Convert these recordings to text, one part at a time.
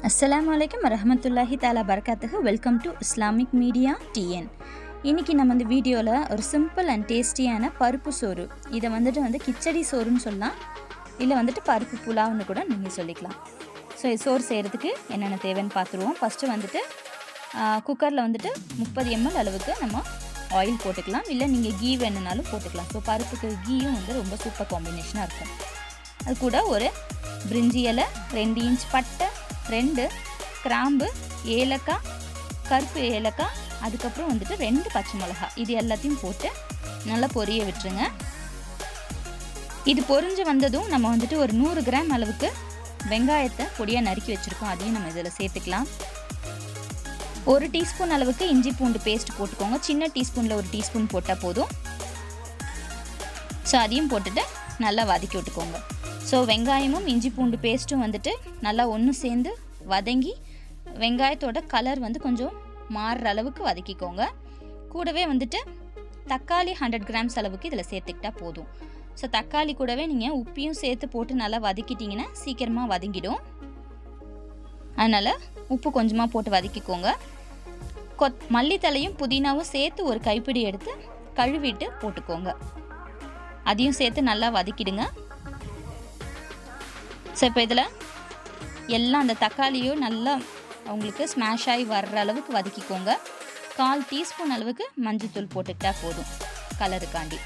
அஸ்ஸலாமு அலைக்கும் வரஹ்மத்துல்லாஹி தஆலா பரகாத்துஹு. Welcome to Islamic media TN. இன்றைக்கி நம்ம இந்த வீடியோவில் ஒரு சிம்பிள் அண்ட் டேஸ்டியான பருப்பு சோறு, இதை வந்துட்டு கிச்சடி சோறுன்னு சொல்லலாம், இல்லை பருப்பு புலாவ்னு கூட நீங்கள் சொல்லிக்கலாம். ஸோ சோறு செய்கிறதுக்கு என்னென்ன தேவைன்னு பார்த்துருவோம். ஃபஸ்ட்டு குக்கரில் 30 ml அளவுக்கு நம்ம ஆயில் போட்டுக்கலாம், இல்லை நீங்கள் கீ வேணுனாலும் போட்டுக்கலாம். ஸோ பருப்புக்கு கீயும் ரொம்ப சூப்பர் காம்பினேஷனாக இருக்கும். அது கூட ஒரு பிரிஞ்சி இலை, 2 இன்ச் பட்டை, 2 கிராம்பு, ஏலக்காய், கருப்பு ஏலக்காய், அதுக்கப்புறம் 2 பச்சை மிளகாய், இது எல்லாத்தையும் போட்டு நல்லா பொரிய விட்டுருங்க. இது பொரிஞ்சு வந்ததும் நம்ம ஒரு 100 கிராம் அளவுக்கு வெங்காயத்தை பொடியாக நறுக்கி வச்சுருக்கோம், அதையும் நம்ம இதில் சேர்த்துக்கலாம். 1 டீஸ்பூன் அளவுக்கு இஞ்சி பூண்டு பேஸ்ட் போட்டுக்கோங்க, சின்ன டீஸ்பூனில் 1 டீஸ்பூன் போட்டால் போதும். ஸோ அதையும் போட்டுட்டு நல்லா வதக்கி விட்டுக்கோங்க. ஸோ வெங்காயமும் இஞ்சி பூண்டு பேஸ்ட்டும் நல்லா ஒன்று சேர்ந்து வதங்கி வெங்காயத்தோட கலர் கொஞ்சம் மாறுற அளவுக்கு வதக்கிக்கோங்க. கூடவே தக்காளி 100 கிராம்ஸ் அளவுக்கு இதில் சேர்த்துக்கிட்டா போதும். ஸோ தக்காளி கூடவே நீங்கள் உப்பையும் சேர்த்து போட்டு நல்லா வதக்கிட்டிங்கன்னா சீக்கிரமாக வதங்கிடும். அதனால் உப்பு கொஞ்சமாக போட்டு வதக்கிக்கோங்க. மல்லித்தலையும் புதினாவும் சேர்த்து ஒரு கைப்பிடி எடுத்து கழுவிட்டு போட்டுக்கோங்க, அதையும் சேர்த்து நல்லா வதக்கிடுங்க. ஸோ இப்போ இதில் எல்லாம் அந்த தக்காளியும் நல்லா உங்களுக்கு ஸ்மாஷ் ஆகி வர்ற அளவுக்கு வதக்கிக்கோங்க. 1/4 டீஸ்பூன் அளவுக்கு மஞ்சள்தூள் போட்டுக்கிட்டால் போதும் கலருக்காண்டி.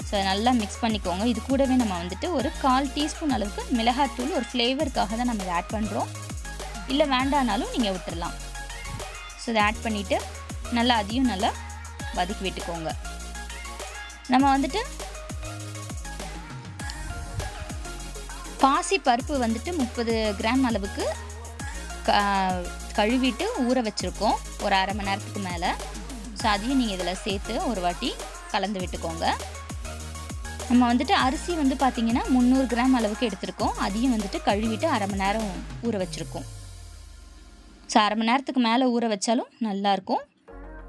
ஸோ நல்லா மிக்ஸ் பண்ணிக்கோங்க. இது கூடவே நம்ம ஒரு 1/4 டீஸ்பூன் அளவுக்கு மிளகாத்தூள், ஒரு ஃப்ளேவருக்காக தான் நம்ம இதை ஆட் பண்ணுறோம், இல்லை வேண்டானாலும் நீங்கள் விட்டுடலாம். ஸோ இதை ஆட் பண்ணிவிட்டு நல்லா அதையும் நல்லா வதக்கி விட்டுக்கோங்க. நம்ம பாசி பருப்பு 30 கிராம் அளவுக்கு கழுவிட்டு ஊற வச்சுருக்கோம் ஒரு அரை மணி நேரத்துக்கு மேலே. ஸோ அதையும் நீங்கள் இதில் சேர்த்து ஒரு வாட்டி கலந்து விட்டுக்கோங்க. நம்ம அரிசி பார்த்திங்கன்னா 300 கிராம் அளவுக்கு எடுத்திருக்கோம், அதையும் கழுவிட்டு அரை மணி நேரம் ஊற வச்சுருக்கோம். ஸோ அரை மணி நேரத்துக்கு மேலே ஊற வச்சாலும் நல்லாயிருக்கும்.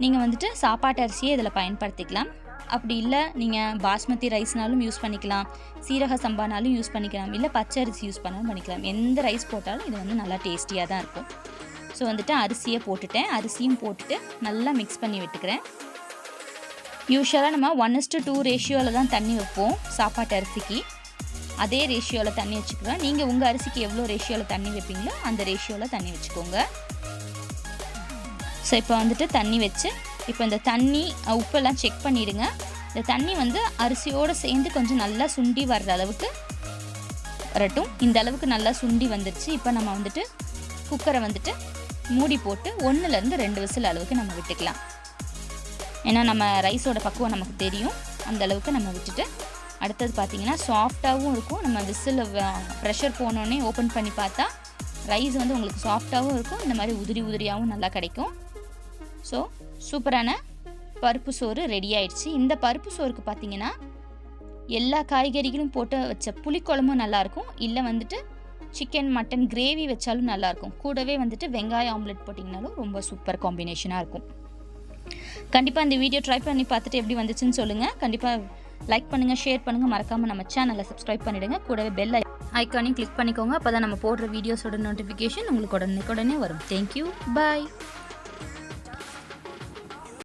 நீங்கள் சாப்பாட்டு அரிசியை இதில் பயன்படுத்திக்கலாம். அப்படி இல்லை நீங்கள் பாஸ்மதி ரைஸ்னாலும் யூஸ் பண்ணிக்கலாம், சீரக சம்பானாலும் யூஸ் பண்ணிக்கலாம், இல்லை பச்சை அரிசி யூஸ் பண்ணாலும் பண்ணிக்கலாம். எந்த ரைஸ் போட்டாலும் இது நல்லா டேஸ்டியாக தான் இருக்கும். ஸோ அரிசியை போட்டுட்டேன், அரிசியும் போட்டுட்டு நல்லா மிக்ஸ் பண்ணி விட்டுக்கிறேன். யூஸ்வலாக நம்ம 1:2 ரேஷியோவில் தான் தண்ணி வைப்போம் சாப்பாட்டு அரிசிக்கு, அதே ரேஷியோவில் தண்ணி வச்சுக்கலாம். நீங்கள் உங்கள் அரிசிக்கு எவ்வளோ ரேஷியோவில் தண்ணி வைப்பீங்களோ அந்த ரேஷியோவில் தண்ணி வச்சுக்கோங்க. ஸோ இப்போ தண்ணி வச்சு இப்போ இந்த தண்ணி உப்பெல்லாம் செக் பண்ணிவிடுங்க. இந்த தண்ணி அரிசியோடு சேர்ந்து கொஞ்சம் நல்லா சுண்டி வர்ற அளவுக்கு வரட்டும். இந்த அளவுக்கு நல்லா சுண்டி வந்துடுச்சு. இப்போ நம்ம குக்கரை மூடி போட்டு 1லேருந்து 2 விசில் அளவுக்கு நம்ம விட்டுக்கலாம். ஏன்னா நம்ம ரைஸோட பக்குவம் நமக்கு தெரியும், அந்த அளவுக்கு நம்ம விட்டுட்டு அடுத்தது பார்த்திங்கன்னா சாஃப்டாகவும் இருக்கும். நம்ம விசில் ப்ரெஷர் போனோடனே ஓப்பன் பண்ணி பார்த்தா ரைஸ் உங்களுக்கு சாஃப்டாகவும் இருக்கும், இந்த மாதிரி உதிரி உதிரியாகவும் நல்லா கிடைக்கும். ஸோ சூப்பரான பருப்பு சோறு ரெடி ஆயிடுச்சு. இந்த பருப்பு சோறுக்கு பார்த்திங்கன்னா எல்லா காய்கறிகளும் போட்டு வச்ச புளிக்குழம்பும் நல்லாயிருக்கும், இல்லை சிக்கன் மட்டன் கிரேவி வச்சாலும் நல்லாயிருக்கும். கூடவே வெங்காய ஆம்லெட் போட்டிங்கனாலும் ரொம்ப சூப்பர் காம்பினேஷனாக இருக்கும். கண்டிப்பாக இந்த வீடியோ ட்ரை பண்ணி பார்த்துட்டு எப்படி வந்துச்சுன்னு சொல்லுங்கள். கண்டிப்பாக லைக் பண்ணுங்கள், ஷேர் பண்ணுங்கள், மறக்காமல் நம்ம சேனலை சப்ஸ்கிரைப் பண்ணிவிடுங்க. கூடவே பெல் ஐக்கானையும் கிளிக் பண்ணிக்கோங்க, அப்போ தான் நம்ம போடுற வீடியோஸோட நோட்டிஃபிகேஷன் உங்களுக்கு உடனே வரும். தேங்க்யூ, பாய்.